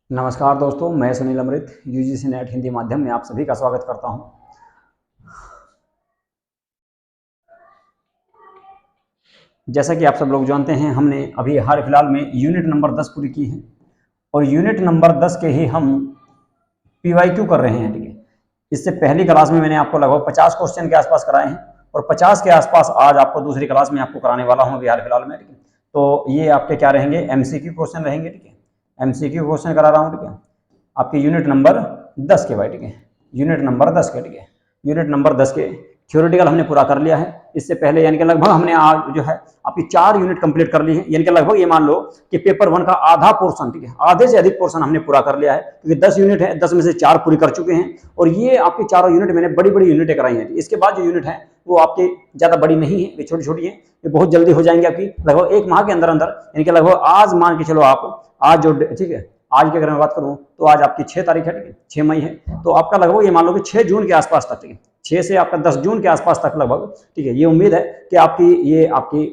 नमस्कार दोस्तों, मैं सुनील अमृत यूजीसी नेट हिंदी माध्यम में आप सभी का स्वागत करता हूं। जैसा कि आप सब लोग जानते हैं, हमने अभी हाल फिलहाल में यूनिट नंबर 10 पूरी की है और यूनिट नंबर 10 के ही हम पीवाईक्यू कर रहे हैं। ठीक है, इससे पहली क्लास में मैंने आपको लगभग 50 क्वेश्चन के आसपास कराए हैं और 50 के आसपास आज आपको दूसरी क्लास में आपको कराने वाला हूँ अभी हाल फिलहाल में। ठीक है, तो ये आपके क्या रहेंगे, एमसीक्यू क्वेश्चन रहेंगे। ठीक है, एमसीक्यू क्वेश्चन करा रहा हूँ। ठीक है, आपके यूनिट नंबर 10 के भाई। ठीक है, यूनिट नंबर 10 के। ठीक है, यूनिट नंबर 10 के थ्योरेटिकल हमने पूरा कर लिया है। इससे पहले यानी कि लगभग हमने आज जो है आपकी 4 यूनिट कंप्लीट कर ली है। यानी कि लगभग ये मान लो कि पेपर 1 का आधा पोर्शन, ठीक है, आधे से अधिक पोर्शन हमने पूरा कर लिया है, क्योंकि 10 यूनिट है, 10 में से 4 पूरी कर चुके हैं और ये आपकी चारों यूनिट मैंने बड़ी बड़ी यूनिटें कराई हैं। इसके बाद जो यूनिट है वो आपके ज्यादा बड़ी नहीं है, वे छोटी छोटी है, ये बहुत जल्दी हो जाएंगे आपकी लगभग 1 माह के अंदर अंदर। यानी कि लगभग आज मान के चलो आप, आज जो, ठीक है, आज की अगर मैं बात करूं तो आज आपकी 6 तारीख है। ठीक है, 6 मई है, तो आपका लगभग ये मान लो कि 6 जून के आसपास तक, ठीक है, 6 से आपका 10 जून के आसपास तक लगभग, ठीक है, ये उम्मीद है कि आपकी ये आपकी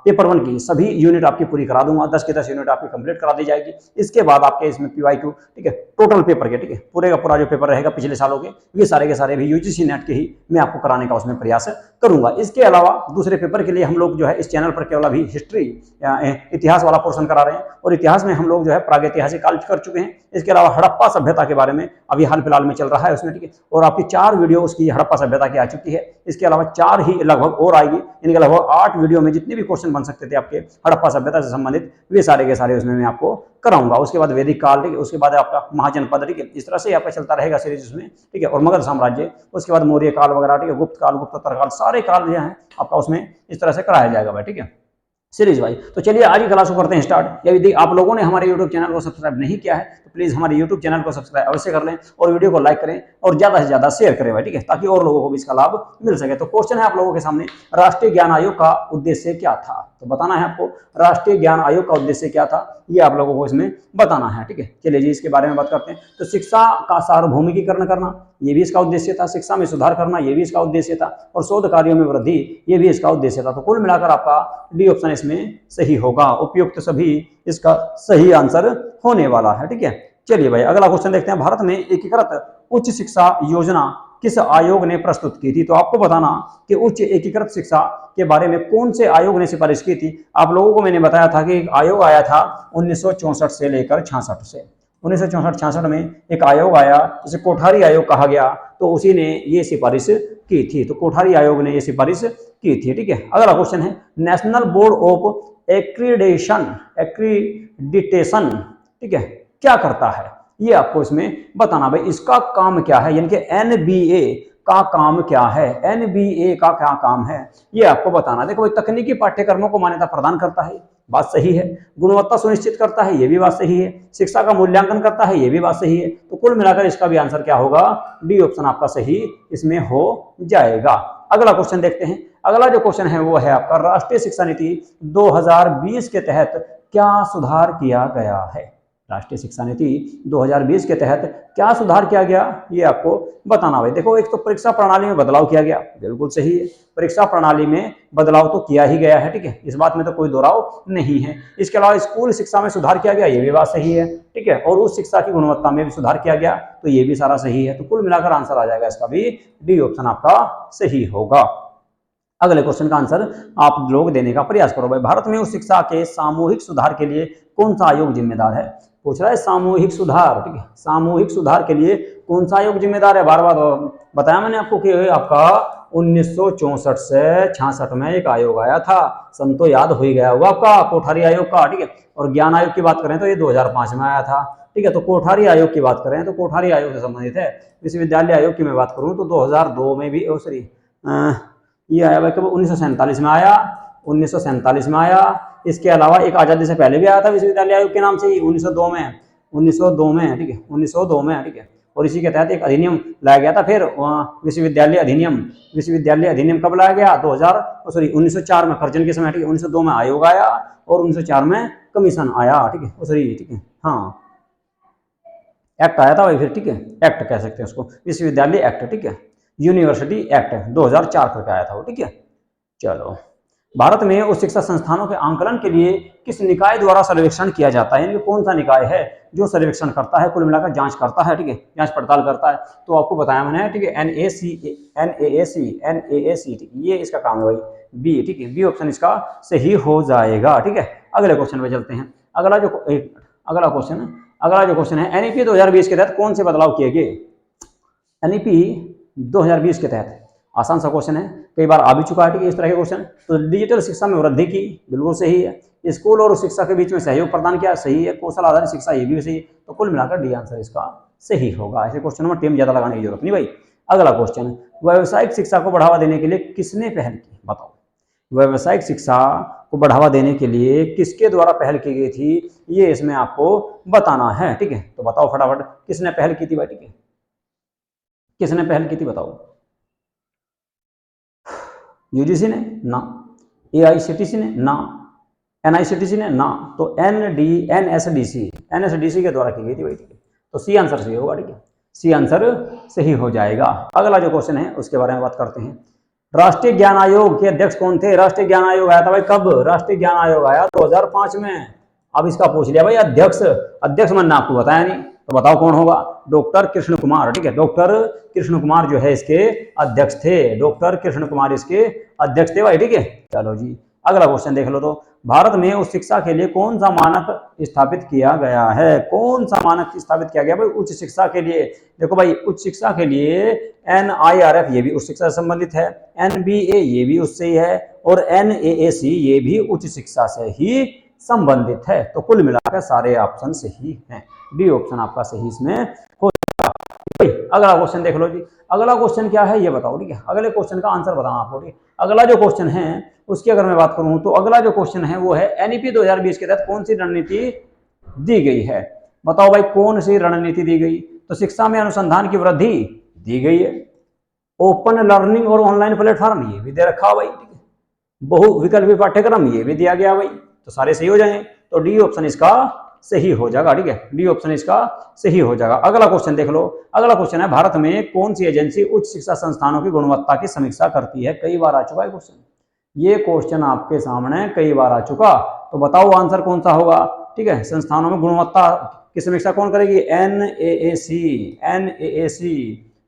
पेपर 1 की सभी यूनिट आपकी पूरी करा दूंगा। 10 की 10 यूनिट आपकी कंप्लीट करा दी जाएगी। इसके बाद आपके इसमें पीवाईक्यू, ठीक है, टोटल पेपर के, ठीक है, पूरे का पूरा जो पेपर रहेगा पिछले सालों के, ये सारे के सारे भी यूजीसी नेट के ही मैं आपको कराने का उसमें प्रयास करूंगा। इसके अलावा दूसरे पेपर के लिए हम लोग जो है इस चैनल पर केवल अभी हिस्ट्री या इतिहास वाला पोर्शन करा रहे हैं और इतिहास में हम लोग जो है प्रागैतिहासिक काल कर चुके हैं। इसके अलावा हड़प्पा सभ्यता के बारे में अभी हाल फिलहाल में चल रहा है उसमें, ठीक है, और आपकी 4 वीडियो उसकी हड़प्पा सभ्यता की आ चुकी है। इसके अलावा 4 ही लगभग और आएगी, इनके लगभग 8 वीडियो में जितने भी क्वेश्चन बन सकते थे आपके हड़प्पा सभ्यता से संबंधित, वे सारे के सारे उसमें मैं आपको कराऊंगा। उसके बाद वैदिक काल, ठीक है, उसके बाद आपका महाजनपद, ठीक है, इस तरह से आपका चलता रहेगा सीरीज उसमें, ठीक है, और मगध साम्राज्य, उसके बाद मौर्य काल वगैरह, ठीक है, गुप्त काल, गुप्तोत्तर काल, सारे काल जो है आपका उसमें इस तरह से कराया जाएगा भाई। ठीक है, सीरीज भाई। तो चलिए आज की क्लास को करते हैं स्टार्ट। यदि आप लोगों ने हमारे यूट्यूब चैनल को सब्सक्राइब नहीं किया है तो प्लीज हमारे यूट्यूब चैनल को सब्सक्राइब अवश्य कर लें और वीडियो को लाइक करें और ज्यादा से ज्यादा शेयर करें भाई, ठीक है, ताकि और लोगों को भी इसका लाभ मिल सके। तो क्वेश्चन है आप लोगों के सामने, राष्ट्रीय ज्ञान आयोग का उद्देश्य क्या था? तो बताना है आपको राष्ट्रीय ज्ञान आयोग का उद्देश्य क्या था, ये आप लोगों को इसमें बताना है। ठीक है, चलिए जी इसके बारे में बात करते हैं। तो शिक्षा का सार्वभौमिकीकरण करना, ये भी इसका उद्देश्य था। शिक्षा में सुधार करना, ये भी इसका उद्देश्य था। और शोध कार्यों में वृद्धि, ये भी इसका उद्देश्य था। तो कुल मिलाकर आपका डी ऑप्शन इसमें सही होगा। उपयुक्त सभी इसका सही आंसर होने वाला है। ठीक है, चलिए भाई अगला क्वेश्चन देखते हैं। भारत में एकीकृत उच्च शिक्षा योजना किस आयोग ने प्रस्तुत की थी? तो आपको बताना कि उच्च एकीकृत शिक्षा के बारे में कौन से आयोग ने सिफारिश की थी। आप लोगों को मैंने बताया था कि एक आयोग आया था 1964 से लेकर 66 से, 1964-66 में एक आयोग आया जिसे कोठारी आयोग कहा गया, तो उसी ने ये सिफारिश की थी। तो कोठारी आयोग ने ये सिफारिश की थी। ठीक है, अगला क्वेश्चन है, नेशनल बोर्ड ऑफ एक्रीडिटेशन, ठीक है, क्या करता है? ये आपको इसमें बताना भाई, इसका काम क्या है, यानी कि एनबीए का काम क्या है, एनबीए का क्या काम है, ये आपको बताना। देखो भाई, तकनीकी पाठ्यक्रमों को मान्यता प्रदान करता है, बात सही है। गुणवत्ता सुनिश्चित करता है, ये भी बात सही है। शिक्षा का मूल्यांकन करता है, ये भी बात सही है। तो कुल मिलाकर इसका भी आंसर क्या होगा? डी ऑप्शन आपका सही इसमें हो जाएगा। अगला क्वेश्चन देखते हैं। अगला जो क्वेश्चन है वो है आपका, राष्ट्रीय शिक्षा नीति 2020 के तहत क्या सुधार किया गया है? राष्ट्रीय शिक्षा नीति 2020 के तहत क्या सुधार किया गया, ये आपको बताना भाई। देखो, एक तो परीक्षा प्रणाली में बदलाव किया गया, बिल्कुल सही है, परीक्षा प्रणाली में बदलाव तो किया ही गया है। ठीक है, इस बात में तो कोई दोहराव नहीं है। इसके अलावा स्कूल शिक्षा में सुधार किया गया, ये भी बात सही है। ठीक है, और उस शिक्षा की गुणवत्ता में भी सुधार किया गया, तो ये भी सारा सही है। तो कुल मिलाकर आंसर आ जाएगा इसका भी, डी ऑप्शन आपका सही होगा। अगले क्वेश्चन का आंसर आप लोग देने का प्रयास करो भाई। भारत में उच्च शिक्षा के सामूहिक सुधार के लिए कौन सा आयोग जिम्मेदार है? पूछ रहा है सामूहिक सुधार। ठीक है, सामूहिक सुधार के लिए कौन सा आयोग जिम्मेदार है? बार बार बताया मैंने आपको कि आपका 1964 से 66 में एक आयोग आया था, सन तो याद हो ही गया होगा आपका, कोठारी आयोग का। ठीक है, और ज्ञान आयोग की बात करें तो ये 2005 में आया था। ठीक है, तो कोठारी आयोग की बात करें तो कोठारी आयोग से संबंधित है। विश्वविद्यालय आयोग की मैं बात करूं तो 2002 में भी, सॉरी, ये आया भाई कब? 1947 में आया, 1947 में आया। इसके अलावा एक आजादी से पहले भी आया था विश्वविद्यालय आयोग के नाम से ही, 1902 में, 1902 में, ठीक है, 1902 में, ठीक है। और इसी के तहत एक अधिनियम लाया गया था फिर, विश्वविद्यालय अधिनियम। विश्वविद्यालय अधिनियम कब लाया गया? 1904 में, कर्जन के समय। ठीक है, 1902 में आयोग आया और 1904 में कमीशन आया। ठीक है, सॉरी, ठीक है, हाँ, एक्ट आया था भाई फिर। ठीक है, एक्ट कह सकते हैं उसको, विश्वविद्यालय एक्ट। ठीक है, यूनिवर्सिटी एक्ट 2004 करके आया था वो। ठीक है, चलो भारत में उच्च शिक्षा संस्थानों के आंकलन के लिए किस निकाय द्वारा सर्वेक्षण किया जाता है, यानी कौन सा निकाय है जो सर्वेक्षण करता है, कुल मिलाकर जांच करता है, ठीक है, जांच पड़ताल करता है। तो आपको बताया मैंने, ठीक है, NAAC, ठीक है, ये इसका काम है भाई, बी, ठीक है, बी ऑप्शन इसका सही हो जाएगा, ठीक है। अगले क्वेश्चन में चलते हैं। अगला जो क्वेश्चन है, NEP 2020 के तहत कौन से बदलाव किए गए? NEP 2020 के तहत आसान सा क्वेश्चन है, कई बार आ भी चुका है, ठीक है, इस तरह के क्वेश्चन। तो डिजिटल शिक्षा में वृद्धि की, बिल्कुल सही है। स्कूल और शिक्षा के बीच में सहयोग प्रदान किया, सही है। कौशल आधारित शिक्षा, ये भी सही है। तो कुल मिलाकर डी आंसर इसका सही होगा। ऐसे क्वेश्चनों में टीम ज्यादा लगाने की जरूरत नहीं भाई। अगला क्वेश्चन, व्यावसायिक शिक्षा को बढ़ावा देने के लिए किसने पहल की? बताओ, व्यावसायिक शिक्षा को बढ़ावा देने के लिए किसके द्वारा पहल की गई थी, ये इसमें आपको बताना है, ठीक है। तो बताओ फटाफट, किसने पहल की थी भाई, ठीक है, किसने पहल की थी बताओ? यूजीसी ने? ना। एआईसीटीसी ने? ना। एनआईसीटीसी ने? ना। तो एनएसडीसी के द्वारा की गई थी भाई, ठीक है। तो सी आंसर सही होगा, ठीक है, सी आंसर सही हो जाएगा। अगला जो क्वेश्चन है उसके बारे में बात करते हैं। राष्ट्रीय ज्ञान आयोग के अध्यक्ष कौन थे? राष्ट्रीय ज्ञान आयोग आया था भाई कब? राष्ट्रीय ज्ञान आयोग आया 2005 में। अब इसका पूछ लिया भाई अध्यक्ष मैंने आपको बताया नहीं, तो बताओ कौन होगा? डॉक्टर कृष्ण कुमार, ठीक है, डॉक्टर कृष्ण कुमार जो है इसके अध्यक्ष थे, डॉक्टर कृष्ण कुमार इसके अध्यक्ष थे भाई, ठीक है। चलो जी, अगला क्वेश्चन देख लो। तो भारत में उच्च शिक्षा के लिए कौन सा मानक स्थापित किया गया है? कौन सा मानक स्थापित किया गया भाई उच्च शिक्षा के लिए? देखो भाई, उच्च शिक्षा के लिए NIRF, ये भी उच्च शिक्षा से संबंधित है, NBA ये भी उससे ही है, और NAAC ये भी उच्च शिक्षा से ही संबंधित है। तो कुल मिलाकर सारे ऑप्शन सही हैं, डी ऑप्शन आपका सही इसमें हो जाएगा। अगला क्वेश्चन देख लो जी। अगला क्वेश्चन क्या है ये बताओ, ठीक है, अगले क्वेश्चन का आंसर बताना आपको, ठीक है। अगला जो क्वेश्चन है उसकी अगर मैं बात करूं तो अगला जो क्वेश्चन है वो है NEP 2020 के तहत कौन सी रणनीति दी गई है? बताओ भाई, कौन सी रणनीति दी गई? तो शिक्षा में अनुसंधान की वृद्धि दी गई है, ओपन लर्निंग और ऑनलाइन प्लेटफॉर्म ये भी दे रखा भाई, ठीक है, बहुविकल्पी पाठ्यक्रम ये भी दिया गया भाई। तो सारे सही हो जाएंगे, तो डी ऑप्शन इसका सही हो जाएगा, ठीक है, डी ऑप्शन इसका सही हो जाएगा। अगला क्वेश्चन देख लो। अगला क्वेश्चन है, भारत में कौन सी एजेंसी उच्च शिक्षा संस्थानों की गुणवत्ता की समीक्षा करती है? कई बार आ चुका है क्वेश्चन, ये क्वेश्चन आपके सामने कई बार आ चुका। तो बताओ आंसर कौन सा होगा, ठीक है। संस्थानों में गुणवत्ता की समीक्षा कौन करेगी? NAAC,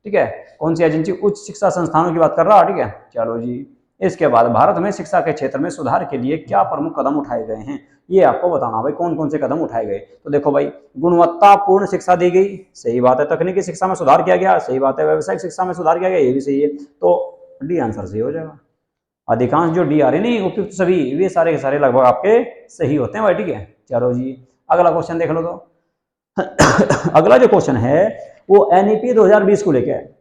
ठीक है। कौन सी एजेंसी उच्च शिक्षा संस्थानों की बात कर रहा है, ठीक है। चलो जी, इसके बाद भारत में शिक्षा के क्षेत्र में सुधार के लिए क्या प्रमुख कदम उठाए गए हैं, ये आपको बताना भाई, कौन कौन से कदम उठाए गए। तो देखो भाई, गुणवत्तापूर्ण शिक्षा दी गई, सही बात है। तकनीकी शिक्षा में सुधार किया गया, सही बात है। व्यावसायिक शिक्षा में सुधार किया गया, ये भी सही है। तो डी आंसर सही हो जाएगा। अधिकांश जो डी आ रहे नहीं उपयुक्त सभी, वे सारे के सारे लगभग आपके सही होते हैं भाई, ठीक है। चलो जी, अगला क्वेश्चन देख लो। तो अगला जो क्वेश्चन है वो NEP 2020 को लेकर है।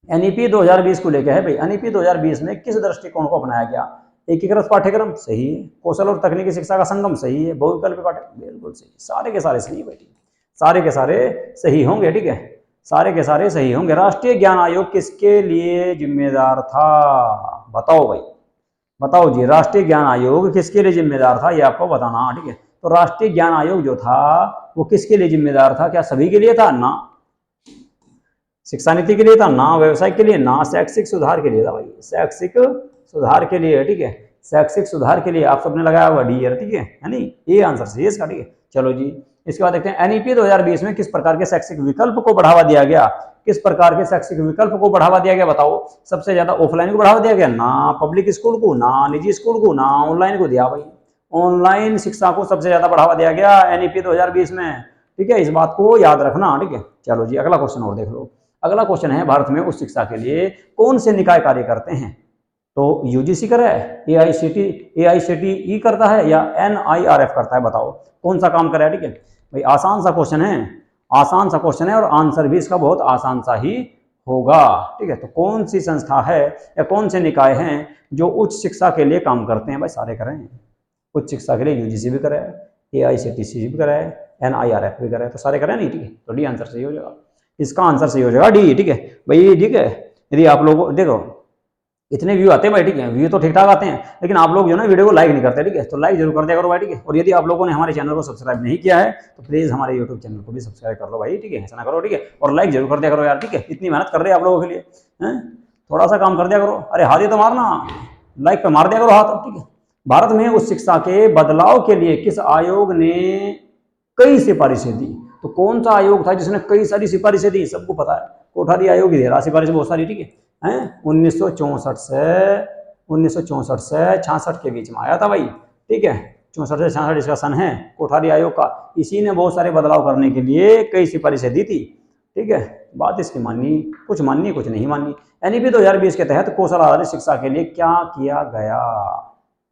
NEP 2020 को लेकर है भाई। NEP 2020 में किस दृष्टिकोण को अपनाया गया? एकीकृत पाठ्यक्रम, सही है। कौशल और तकनीकी शिक्षा का संगम, सही है। बहुविकल्पी पाठ्यक्रम, बिल्कुल सही। सारे के सारे सही है भाई, सारे के सारे सही होंगे, ठीक है, सारे के सारे सही होंगे। राष्ट्रीय ज्ञान आयोग किसके लिए जिम्मेदार था? बताओ भाई, बताओ जी, राष्ट्रीय ज्ञान आयोग किसके लिए जिम्मेदार था, ये आपको बताना, ठीक है। तो राष्ट्रीय ज्ञान आयोग जो था वो किसके लिए जिम्मेदार था? क्या सभी के लिए था? ना। शिक्षा नीति के लिए था? ना। व्यवसाय के लिए? ना। शैक्षिक सुधार के लिए था भाई, शैक्षिक सुधार के लिए, ठीक है, शैक्षिक सुधार के लिए। आप सबने लगाया हुआ डी, ठीक है नहीं, ये आंसर सही है इसका, ठीक है। चलो जी, इसके बाद देखते हैं NEP 2020 में किस प्रकार के शैक्षिक विकल्प को बढ़ावा दिया गया? किस प्रकार के शैक्षिक विकल्प को बढ़ावा दिया गया बताओ? सबसे ज्यादा ऑफलाइन को बढ़ावा दिया गया? ना। पब्लिक स्कूल को? ना। निजी स्कूल को? ना। ऑनलाइन को दिया भाई, ऑनलाइन शिक्षा को सबसे ज्यादा बढ़ावा दिया गया NEP 2020 में, ठीक है, इस बात को याद रखना, ठीक है। चलो जी, अगला क्वेश्चन और देख लो। अगला क्वेश्चन है, भारत में उच्च शिक्षा के लिए कौन से निकाय कार्य करते हैं? तो UGC कर रहा है, AICTE करता है, या NIRF करता है? बताओ कौन सा काम कर रहा है, ठीक है भाई। आसान सा क्वेश्चन है, आसान सा क्वेश्चन है, और आंसर भी इसका बहुत आसान सा ही होगा, ठीक है। तो कौन सी संस्था है या कौन से निकाय हैं जो उच्च शिक्षा के लिए काम करते हैं? भाई सारे कर रहे हैं। उच्च शिक्षा के लिए UGC भी कर रहा है, AICTE भी कर रहा है, NIRF भी कर रहा है, तो सारे कर रहे हैं नहीं, ठीक है। तो डी आंसर सही हो जाएगा, इसका आंसर सही हो जाएगा डी, ठीक है भाई, ठीक है। यदि आप लोग देखो इतने व्यू आते हैं भाई, ठीक है, व्यू तो ठीक ठाक आते हैं, लेकिन आप लोग जो ना वीडियो को लाइक नहीं करते, ठीक है, तो लाइक जरूर कर दिया करो भाई, ठीक है। और यदि आप लोगों ने हमारे चैनल को सब्सक्राइब नहीं किया है तो प्लीज हमारे यूट्यूब चैनल को भी सब्सक्राइब कर लो भाई, ठीक है, ऐसा ना करो, ठीक है, और लाइक जरूर कर दिया करो यार, ठीक है, इतनी मेहनत कर रहे हैं आप लोगों के लिए, थोड़ा सा काम कर दिया करो। अरे हाथ ही तो मारना, लाइक पे मार दिया करो हाथ, ठीक है। भारत में उच्च शिक्षा के बदलाव के लिए किस आयोग ने कई सिफारिशें दी? तो कौन सा आयोग था जिसने कई सारी सिफारिशें दी? सबको पता है, कोठारी आयोग ही दे रहा सिफारिश बहुत सारी, ठीक है। 1964 से 66 के बीच में आया था भाई, ठीक है। 64 से 66 इसका सन है कोठारी आयोग का। इसी ने बहुत सारे बदलाव करने के लिए कई सिफारिशें दी थी, ठीक है। बात इसकी माननी कुछ नहीं माननी। एनईपी 2020 के तहत कौशल आधारित शिक्षा के लिए क्या किया गया?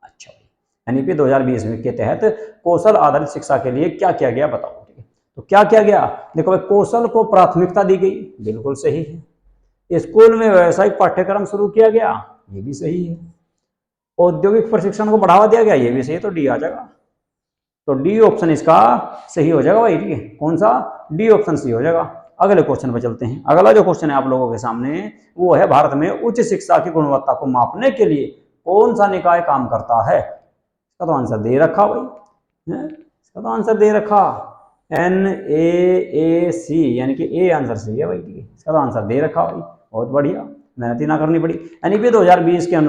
अच्छा, एनईपी 2020 के तहत कौशल आधारित शिक्षा के लिए क्या किया गया बताओ, ठीक है। तो क्या किया गया? देखो भाई, कौशल को प्राथमिकता दी गई, बिल्कुल सही है। स्कूल में व्यावसायिक पाठ्यक्रम शुरू किया गया, ये भी सही है। औद्योगिक प्रशिक्षण को बढ़ावा दिया गया, ये भी सही है। तो डी आ जाएगा, तो डी ऑप्शन इसका सही हो जाएगा भाई, ठीक है। कौन सा? डी ऑप्शन सही हो जाएगा। अगले क्वेश्चन पे चलते हैं। अगला जो क्वेश्चन है आप लोगों के सामने वो है, भारत में उच्च शिक्षा की गुणवत्ता को मापने के लिए कौन सा निकाय काम करता है? इसका तो आंसर दे रखा भाई, इसका तो आंसर दे रखा NAAC, यानी कि ए आंसर सही है भाई, ठीक है। इसका तो आंसर दे रखा भाई, बहुत बढ़िया, मेहनत ही ना करनी पड़ी। एनईपी 2020 के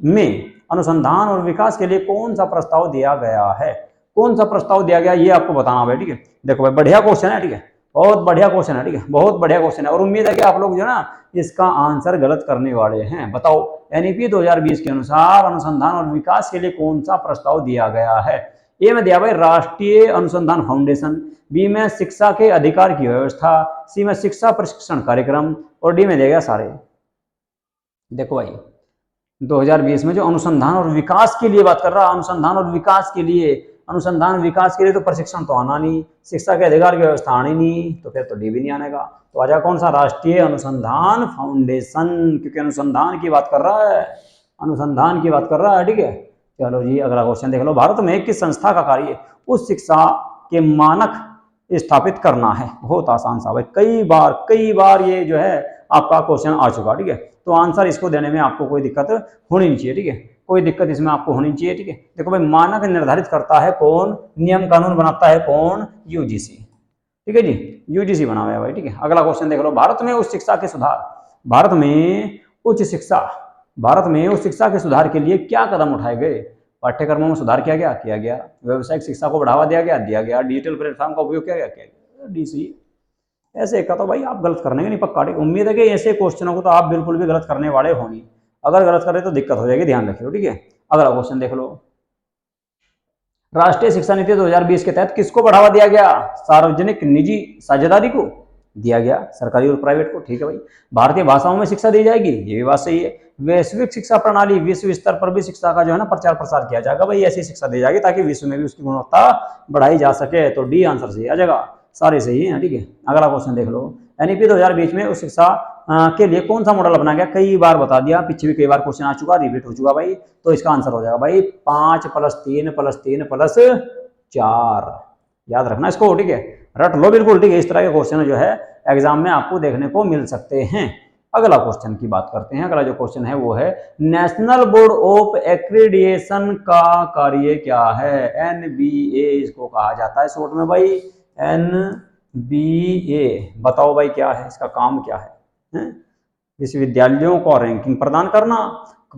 में अनुसंधान और विकास के लिए कौन सा प्रस्ताव दिया गया है? कौन सा प्रस्ताव दिया गया ये आपको बताना भाई, ठीक है। देखो भाई, बढ़िया क्वेश्चन है, ठीक है, बहुत बढ़िया क्वेश्चन है, ठीक है, बहुत बढ़िया क्वेश्चन है। और उम्मीद है कि आप लोग जो है ना इसका आंसर गलत करने वाले हैं। बताओ, एनईपी 2020 के अनुसार अनुसंधान और विकास के लिए कौन सा प्रस्ताव दिया गया है? ए में दिया भाई राष्ट्रीय अनुसंधान फाउंडेशन, बी में शिक्षा के अधिकार की व्यवस्था, सी में शिक्षा प्रशिक्षण कार्यक्रम, और डी में दिया गया सारे। देखो भाई, 2020 में जो अनुसंधान और विकास के लिए बात कर रहा, अनुसंधान और विकास के लिए तो प्रशिक्षण तो आना नहीं, शिक्षा के अधिकार की व्यवस्था आनी नहीं, तो फिर तो डी भी नहीं आनेगा। तो आ जाएगा कौन सा? राष्ट्रीय अनुसंधान फाउंडेशन, क्योंकि अनुसंधान की बात कर रहा है, अनुसंधान की बात कर रहा है, ठीक है। चलो जी, अगला क्वेश्चन देख लो। भारत में किस संस्था का कार्य उच्च शिक्षा के मानक स्थापित करना है? बहुत आसान सा भाई, कई बार ये जो है आपका क्वेश्चन आ चुका, ठीक है। तो आंसर इसको देने में आपको कोई दिक्कत होनी नहीं चाहिए, ठीक है, कोई दिक्कत इसमें आपको होनी चाहिए, ठीक है। देखो भाई, मानक निर्धारित करता है कौन? नियम कानून बनाता है कौन? यूजीसी, ठीक है जी, यूजीसी बना हुआ है भाई, ठीक है। अगला क्वेश्चन देख लो। भारत में उच्च शिक्षा के सुधार, भारत में उच्च शिक्षा के सुधार के लिए क्या कदम उठाए गए? पाठ्यक्रमों में सुधार किया गया। व्यावसायिक शिक्षा को बढ़ावा दिया गया। डिजिटल प्लेटफॉर्म का उपयोग किया गया। डीसी। ऐसे का तो भाई आप गलत करने के नहीं पक्का, उम्मीद है कि ऐसे क्वेश्चनों को तो आप बिल्कुल भी गलत करने वाले हो नहीं। अगर गलत करें तो दिक्कत हो जाएगी, ध्यान रखियो, ठीक है। अगला क्वेश्चन देख लो। राष्ट्रीय शिक्षा नीति 2020 के तहत किसको बढ़ावा दिया गया? सार्वजनिक निजी साझेदारी को दिया गया, सरकारी और प्राइवेट को, ठीक है भाई। भारतीय भाषाओं में शिक्षा दी जाएगी, ये भी बात सही है। वैश्विक शिक्षा प्रणाली, विश्व स्तर पर भी शिक्षा का जो है ना प्रचार प्रसार किया जाएगा भाई, ऐसी शिक्षा दी जाएगी ताकि विश्व में भी उसकी गुणवत्ता बढ़ाई जा सके। तो डी आंसर सही आ जाएगा, सारे सही है, ठीक है। अगला क्वेश्चन देख लो। एनईपी 2020 में उस शिक्षा के लिए कौन सा मॉडल अपनाया गया? कई बार बता दिया, पीछे भी कई बार क्वेश्चन आ चुका, रिपीट हो चुका भाई। तो इसका आंसर हो जाएगा भाई 5+3+3+4। याद रखना इसको, ठीक है, रट लो बिल्कुल, ठीक है। इस तरह के क्वेश्चन जो है एग्जाम में आपको देखने को मिल सकते हैं। अगला क्वेश्चन की बात करते हैं। अगला जो क्वेश्चन है वो है, नेशनल बोर्ड ऑफ एक्रीडिएशन का कार्य क्या है? NBA इसको कहा जाता है शॉर्ट में भाई, NBA। बताओ भाई क्या है इसका काम, क्या है? विश्वविद्यालयों को रैंकिंग प्रदान करना,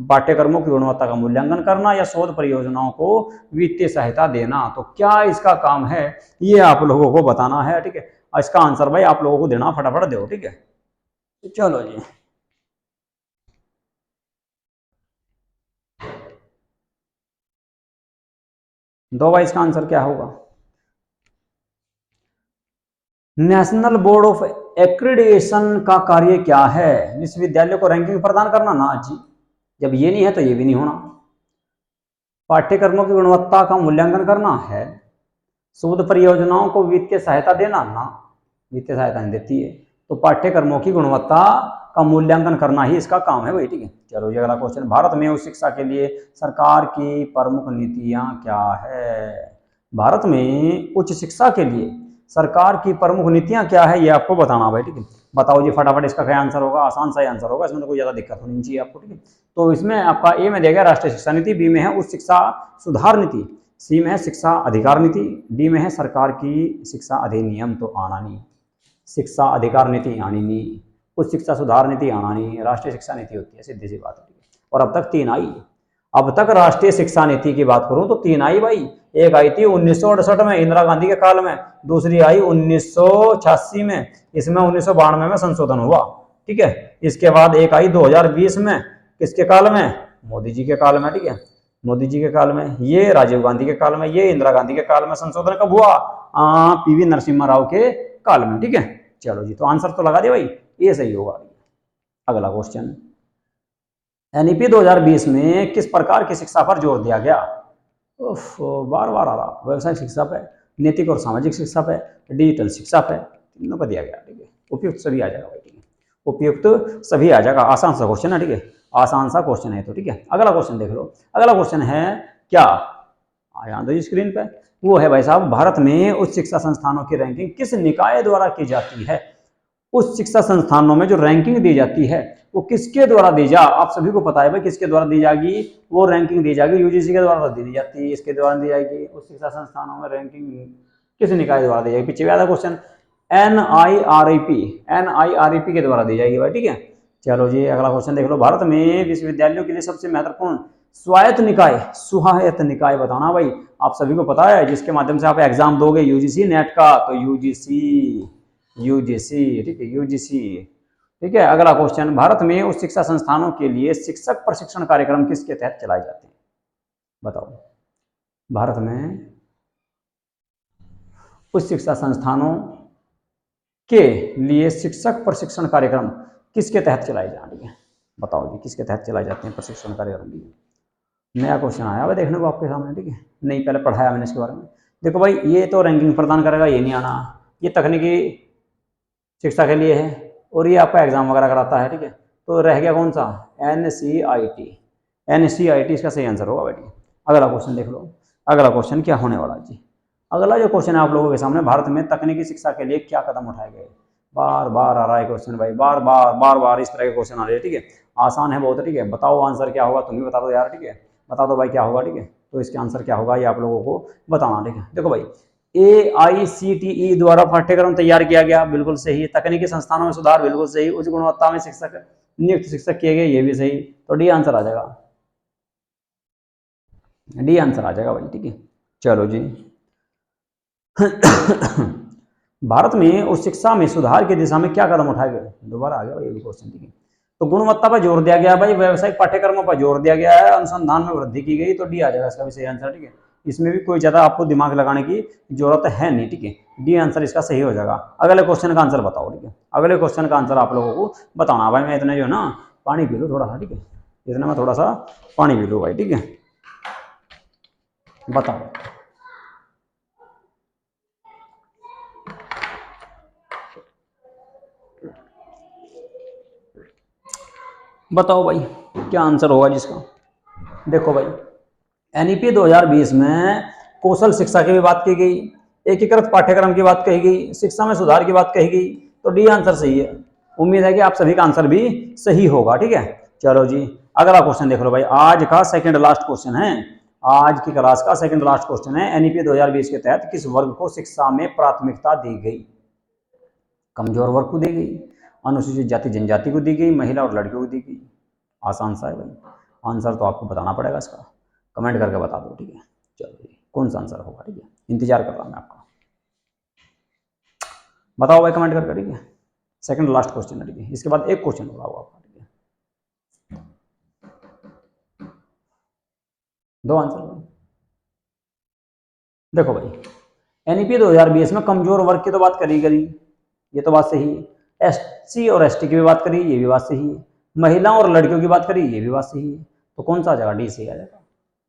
पाठ्यक्रमों की गुणवत्ता का मूल्यांकन करना, या शोध परियोजनाओं को वित्तीय सहायता देना। तो क्या इसका काम है ये आप लोगों को बताना है, ठीक है। इसका आंसर भाई आप लोगों को देना, फटाफट दो, ठीक है। चलो जी, दो भाई, इसका आंसर क्या होगा? नेशनल बोर्ड ऑफ एक्रीडिएशन का कार्य क्या है? विश्वविद्यालय को रैंकिंग प्रदान करना ना जी, जब ये नहीं है तो ये भी नहीं होना। पाठ्यक्रमों की गुणवत्ता का मूल्यांकन करना है। शोध परियोजनाओं को वित्तीय सहायता देना ना, वित्तीय सहायता नहीं देती है। तो पाठ्यक्रमों की गुणवत्ता का मूल्यांकन करना ही इसका काम है भाई, ठीक है। चलो ये अगला क्वेश्चन। भारत में उच्च शिक्षा के लिए सरकार की प्रमुख नीतियां क्या है? भारत में उच्च शिक्षा के लिए सरकार की प्रमुख नीतियां क्या है ये आपको बताना भाई, ठीक है। बताओ जी फटाफट, इसका क्या आंसर होगा? आसान सा ही आंसर होगा, इसमें तो कोई ज्यादा दिक्कत होनी चाहिए आपको, ठीक है। तो इसमें आपका ए में देगा राष्ट्रीय शिक्षा नीति, बी में है उच्च शिक्षा सुधार नीति, सी में है शिक्षा अधिकार नीति, डी में है सरकार की शिक्षा अधिनियम। तो आना नहीं, शिक्षा अधिकार नीति आनी नहीं, उच्च शिक्षा सुधार नीति आना नहीं, राष्ट्रीय शिक्षा नीति होती है, सीधी सी बात है, ठीक है। और अब तक 3 आई। अब तक राष्ट्रीय शिक्षा नीति की बात करूं तो 3 आई भाई। एक आई थी 1968 में इंदिरा गांधी के काल में, दूसरी आई 1986 में, इसमें 1992 में संशोधन हुआ, ठीक है। इसके बाद एक आई 2020 में, किसके काल में? मोदी जी के काल में, ठीक है, मोदी जी के काल में। ये राजीव गांधी के काल में, ये इंदिरा गांधी के काल में। संशोधन कब हुआ? पीवी नरसिम्हा राव के काल में, ठीक है। चलो जी, तो आंसर तो लगा दिया भाई, ये सही होगा। अगला क्वेश्चन, एनईपी 2020 में किस प्रकार की शिक्षा पर जोर दिया गया? बार बार आ रहा, व्यवसायिक शिक्षा पे, नैतिक और सामाजिक शिक्षा पे, डिजिटल शिक्षा पे, तीनों पर दिया गया, ठीक है। उपयुक्त सभी आ जाएगा भाई, ठीक है, उपयुक्त सभी आ जाएगा। आसान सा क्वेश्चन है, ठीक है, आसान सा क्वेश्चन है तो, ठीक है। अगला क्वेश्चन देख लो। अगला क्वेश्चन है क्या आया तो स्क्रीन पे, वो है भाई साहब, भारत में उच्च शिक्षा संस्थानों की रैंकिंग किस निकाय द्वारा की जाती है? उच्च शिक्षा संस्थानों में जो रैंकिंग दी जाती है वो किसके द्वारा दी जा, आप सभी को पता है भाई किसके द्वारा दी जाएगी, वो रैंकिंग दी जाएगी यूजीसी के द्वारा दी जाती है, इसके द्वारा दी जाएगी। उच्च शिक्षा संस्थानों में रैंकिंग किस निकाय द्वारा दी जाएगी? पीछे भी आया था क्वेश्चन, एनआईआरईपी के द्वारा दी जाएगी भाई, ठीक है। चलो जी, अगला क्वेश्चन देख लो। भारत में विश्वविद्यालयों के लिए सबसे महत्वपूर्ण स्वायत्त निकाय बताना भाई। आप सभी को पता है जिसके माध्यम से आप एग्जाम दोगे यूजीसी नेट का, तो यूजीसी, ठीक है, यूजीसी, ठीक है। अगला क्वेश्चन, भारत में उच्च शिक्षा संस्थानों के लिए शिक्षक प्रशिक्षण कार्यक्रम किसके तहत चलाए जाते हैं? बताओ, भारत में उच्च शिक्षा संस्थानों के लिए शिक्षक प्रशिक्षण कार्यक्रम किसके तहत चलाए जा रही है? बताओ जी, किसके तहत चलाए जाते हैं प्रशिक्षण कार्यक्रम? नया क्वेश्चन आया हुआ देखने को आपके सामने, ठीक है, नहीं पहले पढ़ाया मैंने इसके बारे में। देखो भाई, ये तो रैंकिंग प्रदान करेगा, ये नहीं आना, ये तकनीकी शिक्षा के लिए है और ये आपका एग्जाम वगैरह कराता है, ठीक है। तो रह गया कौन सा? एनसीईआरटी इसका सही आंसर होगा बेटी। अगला क्वेश्चन देख लो। अगला क्वेश्चन क्या होने वाला जी? अगला जो क्वेश्चन है आप लोगों के सामने, भारत में तकनीकी शिक्षा के लिए क्या कदम उठाए गए? बार बार आ रहा है क्वेश्चन भाई, बार बार इस तरह के क्वेश्चन आ रहे हैं, ठीक है। आसान है बहुत, ठीक है। बताओ आंसर क्या होगा, तुम ही बता दो यार, ठीक है, बता दो भाई क्या होगा, ठीक है। तो इसके आंसर क्या होगा ये आप लोगों को बताना, ठीक है। देखो भाई, AICTE द्वारा पाठ्यक्रम तैयार किया गया, बिल्कुल सही है। तकनीकी संस्थानों में सुधार, बिल्कुल सही। उच्च गुणवत्ता में शिक्षक नियुक्त शिक्षक किए गए, ये भी सही। तो डी आंसर आ जाएगा, डी आंसर आ जाएगा भाई, ठीक है। चलो जी भारत में उच्च शिक्षा में सुधार की दिशा में क्या कदम उठाए गए? दोबारा आ गया भाई ये क्वेश्चन, ठीक है। तो गुणवत्ता पर जोर दिया गया भाई, व्यावसायिक पाठ्यक्रमों पर जोर दिया गया है, अनुसंधान में वृद्धि की गई, तो डी आ जाएगा इसका भी सही आंसर, ठीक है। इसमें भी कोई ज्यादा आपको दिमाग लगाने की जरूरत है नहीं, ठीक है। डी आंसर इसका सही हो जाएगा। अगले क्वेश्चन का आंसर बताओ, ठीक है। अगले क्वेश्चन का आंसर आप लोगों को बताना भाई। मैं इतने जो ना पानी पी लूँ थोड़ा सा, ठीक है, इतना मैं थोड़ा सा पानी पी लूँ भाई, ठीक है। बताओ, बताओ भाई क्या आंसर होगा जिसका? देखो भाई, एनईपी 2020 में कौशल शिक्षा की भी बात की गई, एकीकृत पाठ्यक्रम की बात कही गई, शिक्षा में सुधार की बात कही गई, तो डी आंसर सही है। उम्मीद है कि आप सभी का आंसर भी सही होगा, ठीक है। चलो जी, अगला क्वेश्चन देख लो भाई। आज का सेकंड लास्ट क्वेश्चन है, आज की क्लास का सेकंड लास्ट क्वेश्चन है। एनईपी 2020 के तहत किस वर्ग को शिक्षा में प्राथमिकता दी गई? कमजोर वर्ग को दी गई, अनुसूचित जाति जनजाति को दी गई, महिला और लड़कियों को दी गई। आसान सा है भाई, आंसर तो आपको बताना पड़ेगा इसका, कमेंट करके बता दो, ठीक है। चलो कौन सा आंसर होगा, ठीक है, इंतजार कर रहा हूं मैं आपका, बताओ भाई कमेंट करके, ठीक है। सेकंड लास्ट क्वेश्चन है, ठीक है, इसके बाद एक क्वेश्चन होगा वो आपका, ठीक है। दो आंसर देखो भाई, एनईपी 2020 में कमजोर वर्ग की तो बात करी गई, ये तो बात सही है। एससी और एसटी की भी बात करी, ये भी बात सही है। महिलाओं और लड़कियों की बात करी, ये भी बात सही है। तो कौन सा आ जाएगा? डी सही आ जाएगा,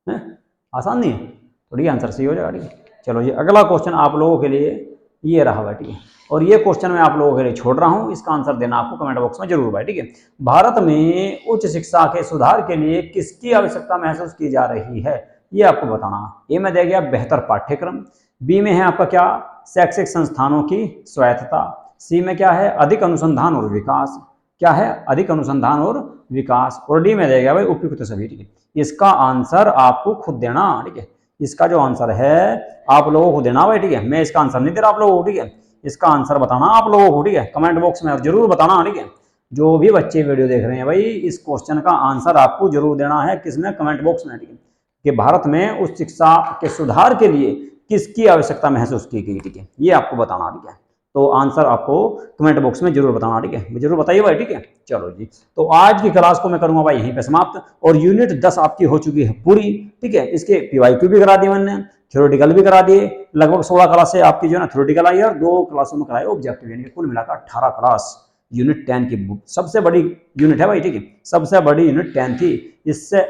है आसान नहीं है, तो डी आंसर सही हो जाएगा, ठीक है। चलो ये अगला क्वेश्चन आप लोगों के लिए ये रहा भाई, ठीक है। और ये क्वेश्चन मैं आप लोगों के लिए छोड़ रहा हूँ, इसका आंसर देना आपको कमेंट बॉक्स में जरूर भाई, ठीक है। भारत में उच्च शिक्षा के सुधार के लिए किसकी आवश्यकता महसूस की जा रही है, ये आपको बताना। ए में दिया गया बेहतर पाठ्यक्रम, बी में है आपका क्या? शैक्षिक संस्थानों की स्वायत्तता, सी में क्या है? अधिक अनुसंधान और विकास, क्या है? अधिक अनुसंधान और विकास, और डी में दिया गया भाई उपयुक्त सभी, ठीक है। इसका आंसर आपको खुद देना, ठीक है। इसका जो आंसर है आप लोगों को देना भाई, ठीक है। मैं इसका आंसर नहीं दे रहा आप लोगों को, ठीक है। इसका आंसर बताना आप लोगों को, ठीक है, कमेंट बॉक्स में और जरूर बताना, ठीक है। जो भी बच्चे वीडियो देख रहे हैं भाई, इस क्वेश्चन का आंसर आपको जरूर देना है, किसमें, कमेंट बॉक्स में, ठीक है, कि भारत में उच्च शिक्षा के सुधार के लिए किसकी आवश्यकता महसूस की गई, ठीक है, ये आपको बताना, ठीक है। तो आंसर आपको कमेंट बॉक्स में जरूर बताना, ठीक है, जरूर बताइए भाई, ठीक है। चलो जी, तो आज की क्लास को मैं करूंगा भाई यहीं पे समाप्त, और यूनिट 10 आपकी हो चुकी है पूरी, ठीक है। इसके पीवाईक्यू भी करा दिए मैंने, थ्योरेटिकल भी करा दिए, लगभग 16 क्लास से आपकी जो है ना थ्योरेटिकल आई है, और 2 क्लासों में कराए ऑब्जेक्टिव, यानी कि कुल मिलाकर 18 क्लास यूनिट 10 की बुक, सबसे बड़ी यूनिट है भाई, ठीक है, सबसे बड़ी यूनिट 10 थी। इससे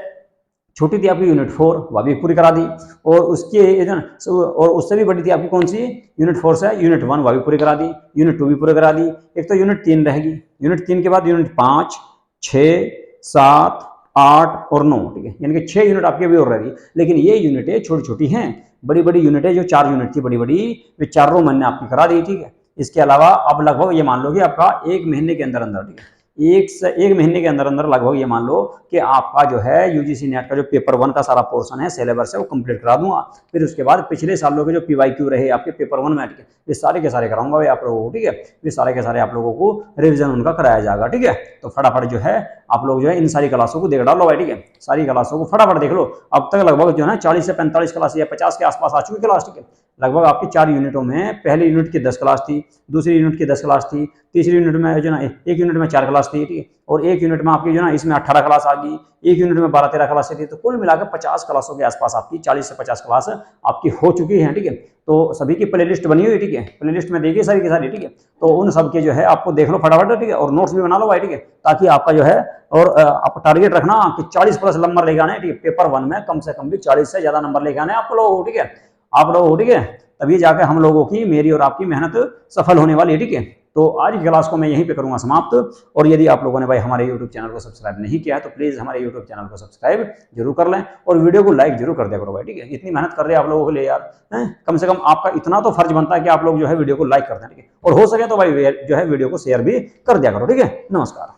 छोटी थी आपकी यूनिट 4, वह भी पूरी करा दी, और उसके जो ना और उससे भी बड़ी थी आपकी कौन सी, यूनिट 4 से यूनिट 1, वह भी पूरी करा दी, यूनिट 2 भी पूरी करा दी। एक तो यूनिट 3 रहेगी, यूनिट 3 के बाद यूनिट 5, 6, 7, 8 और 9, ठीक है, यानी कि 6 यूनिट आपकी अभी और रहेगी। लेकिन ये यूनिटें छोटी छोटी हैं, बड़ी बड़ी यूनिटें जो 4 यूनिट थी बड़ी बड़ी, वे चारों मैंने आपकी करा दी, ठीक है। इसके अलावा अब लगभग ये मान लो कि आपका 1 महीने के अंदर अंदर, ठीक है, एक महीने के अंदर अंदर लगभग ये मान लो कि आपका जो है यूजीसी नेट का जो पेपर 1 का सारा पोर्शन है, सिलेबस है, वो कंप्लीट करा दूंगा। फिर उसके बाद पिछले सालों के जो पीवाईक्यू रहे आपके पेपर 1 में, ये सारे के सारे कराऊंगा भाई आप लोगों को, ठीक है। ये सारे के सारे आप लोगों को रिविजन उनका कराया जाएगा, ठीक है। तो फटाफट जो है आप लोग जो है इन सारी क्लासों को देख डालो भाई, ठीक है, सारी क्लासों को फटाफट देख लो। अब तक लगभग जो है 40 से 45 क्लास या 50 के आसपास आ चुकी क्लास, ठीक है। लगभग आपकी 4 यूनिटों में, पहली यूनिट की 10 क्लास थी, दूसरी यूनिट की 10 क्लास थी, तीसरी यूनिट में जो ना एक यूनिट में 4 क्लास थी, ठीक है, और एक यूनिट में आपकी जो ना इसमें 18 क्लास आ गई, एक यूनिट में 12-13 क्लास थी। तो कुल मिलाकर 50 क्लासों के आसपास आपकी 40 से 50 क्लास आपकी हो चुकी है, ठीक है। तो सभी की प्ले लिस्ट बनी हुई, ठीक है, प्ले लिस्ट में देखिए सारी की सारी, ठीक है। तो उन सब के जो है आपको देख लो फटाफट, ठीक है, और नोट्स भी बना लो भाई, ठीक है, ताकि आपका जो है, और आप टारगेट रखना कि 40 प्लस नंबर लेके आने, ठीक है, पेपर 1 में कम से कम भी 40 से ज्यादा नंबर लेके आने आप लोग, ठीक है, आप लोग, ठीक है। तभी जाकर हम लोगों की, मेरी और आपकी मेहनत सफल होने वाली है, ठीक है। तो आज की क्लास को मैं यहीं पे करूंगा समाप्त, और यदि आप लोगों ने भाई हमारे YouTube चैनल को सब्सक्राइब नहीं किया है तो प्लीज हमारे YouTube चैनल को सब्सक्राइब जरूर कर लें, और वीडियो को लाइक जरूर कर दिया करो भाई, ठीक है। इतनी मेहनत कर रहे हैं आप लोगों के लिए यार, कम से कम आपका इतना तो फर्ज बनता है कि आप लोग जो है वीडियो को लाइक कर दें, ठीक है, और हो सके तो भाई जो है वीडियो को शेयर भी कर दिया करो, ठीक है। नमस्कार।